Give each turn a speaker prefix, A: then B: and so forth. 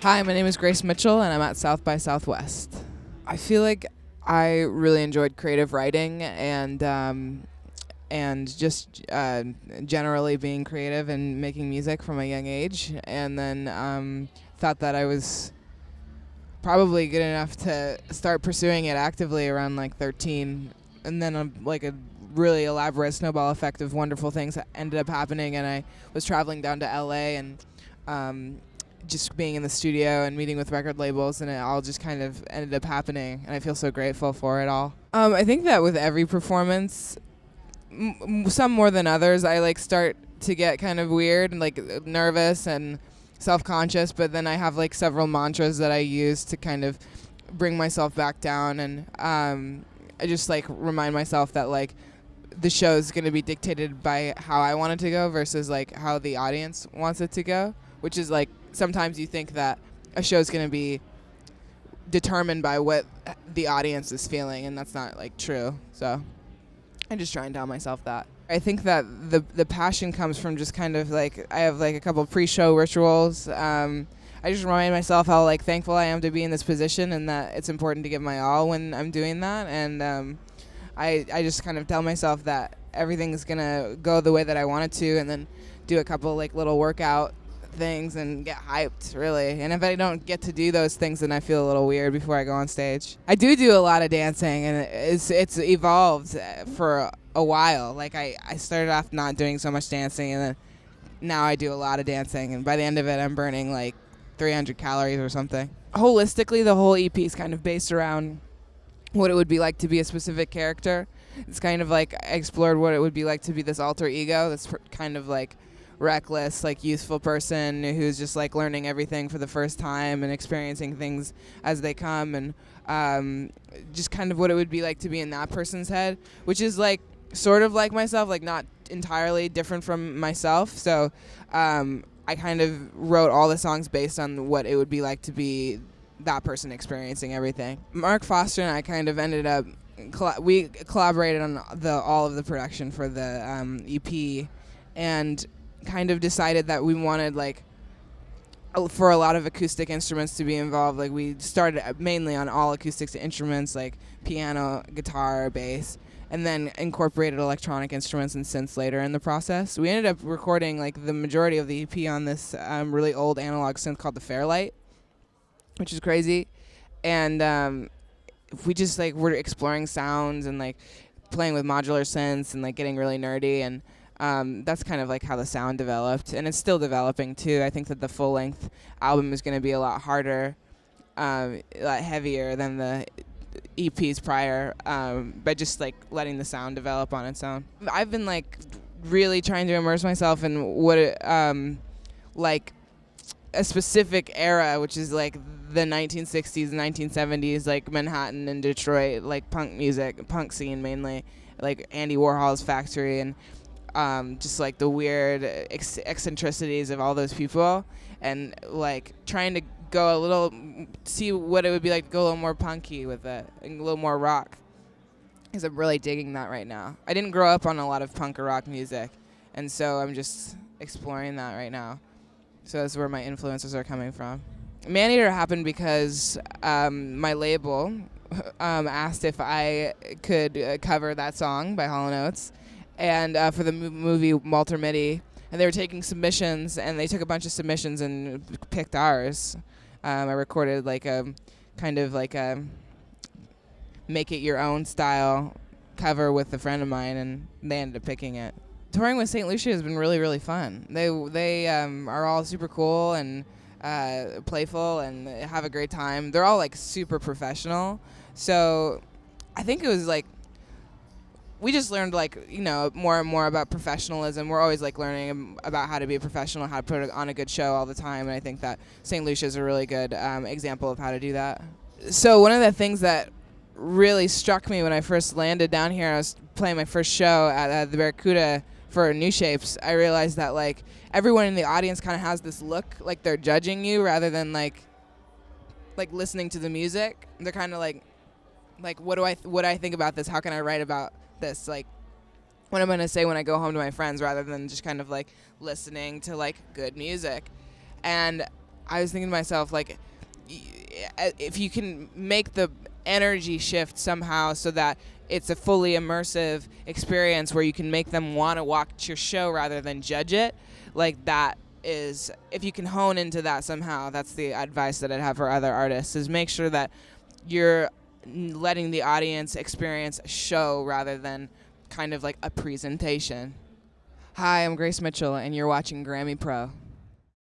A: Hi, my name is Grace Mitchell, and I'm at South by Southwest. I feel like I really enjoyed creative writing and just generally being creative and making music from a young age, and then thought that I was probably good enough to start pursuing it actively around like 13, and then like a really elaborate snowball effect of wonderful things that ended up happening, and I was traveling down to LA and just being in the studio and meeting with record labels, and it all just kind of ended up happening, and I feel so grateful for it all. I think that with every performance, some more than others, I like start to get kind of weird and like nervous and self-conscious, but then I have like several mantras that I use to kind of bring myself back down, and I just like remind myself that like the show is going to be dictated by how I want it to go versus like how the audience wants it to go, which is like sometimes you think that a show is going to be determined by what the audience is feeling, and that's not like true. So I just try and tell myself that. I think that the passion comes from just kind of like I have like a couple pre-show rituals. I just remind myself how like thankful I am to be in this position, and that it's important to give my all when I'm doing that. And I just kind of tell myself that everything's gonna go the way that I want it to, and then do a couple like little workout things and get hyped, really. And if I don't get to do those things, then I feel a little weird before I go on stage. I do a lot of dancing, and it's evolved for a while. Like I started off not doing so much dancing, and then now I do a lot of dancing, and by the end of it I'm burning like 300 calories or something. Holistically, the whole EP is kind of based around what it would be like to be a specific character. It's kind of like I explored what it would be like to be this alter ego that's kind of like reckless, like youthful person who's just like learning everything for the first time and experiencing things as they come, and just kind of what it would be like to be in that person's head, which is like sort of like myself, like not entirely different from myself. So I kind of wrote all the songs based on what it would be like to be that person experiencing everything. Mark Foster and I kind of ended up we collaborated on all of the production for the EP, and kind of decided that we wanted like for a lot of acoustic instruments to be involved. Like we started mainly on all acoustic instruments like piano, guitar, bass, and then incorporated electronic instruments and synths later in the process. We ended up recording like the majority of the EP on this really old analog synth called the Fairlight, which is crazy. And we just like were exploring sounds and like playing with modular synths and like getting really nerdy, and that's kind of like how the sound developed, and it's still developing too. I think that the full-length album is going to be a lot harder, a lot heavier than the EPs prior, by just like letting the sound develop on its own. I've been like really trying to immerse myself in what like a specific era, which is like the 1960s, 1970s, like Manhattan and Detroit, like punk music, punk scene mainly, like Andy Warhol's Factory, and just like the weird eccentricities of all those people, and like trying to go a little, see what it would be like to go a little more punky with it, and a little more rock, because I'm really digging that right now. I didn't grow up on a lot of punk or rock music, and so I'm just exploring that right now. So that's where my influences are coming from. Maneater happened because my label asked if I could cover that song by Hall Oates, and for the movie Walter Mitty, and they were taking submissions, and they took a bunch of submissions and picked ours. I recorded like a kind of like a make it your own style cover with a friend of mine, and they ended up picking it. Touring with St. Lucia has been really, really fun. They are all super cool and playful and have a great time. They're all like super professional, so I think it was like we just learned like, you know, more and more about professionalism. We're always like learning about how to be a professional, how to put on a good show all the time, and I think that St. Lucia is a really good example of how to do that. So one of the things that really struck me when I first landed down here, I was playing my first show at the Barracuda for New Shapes. I realized that like everyone in the audience kind of has this look like they're judging you rather than like listening to the music. They're kind of like what do I think about this? How can I write about this? Like what I'm going to say when I go home to my friends, rather than just kind of like listening to like good music. And I was thinking to myself, like, if you can make the energy shift somehow so that it's a fully immersive experience where you can make them want to watch your show rather than judge it, like that is, if you can hone into that somehow, that's the advice that I'd have for other artists, is make sure that you're letting the audience experience a show rather than kind of like a presentation. Hi, I'm Grace Mitchell, and you're watching Grammy Pro.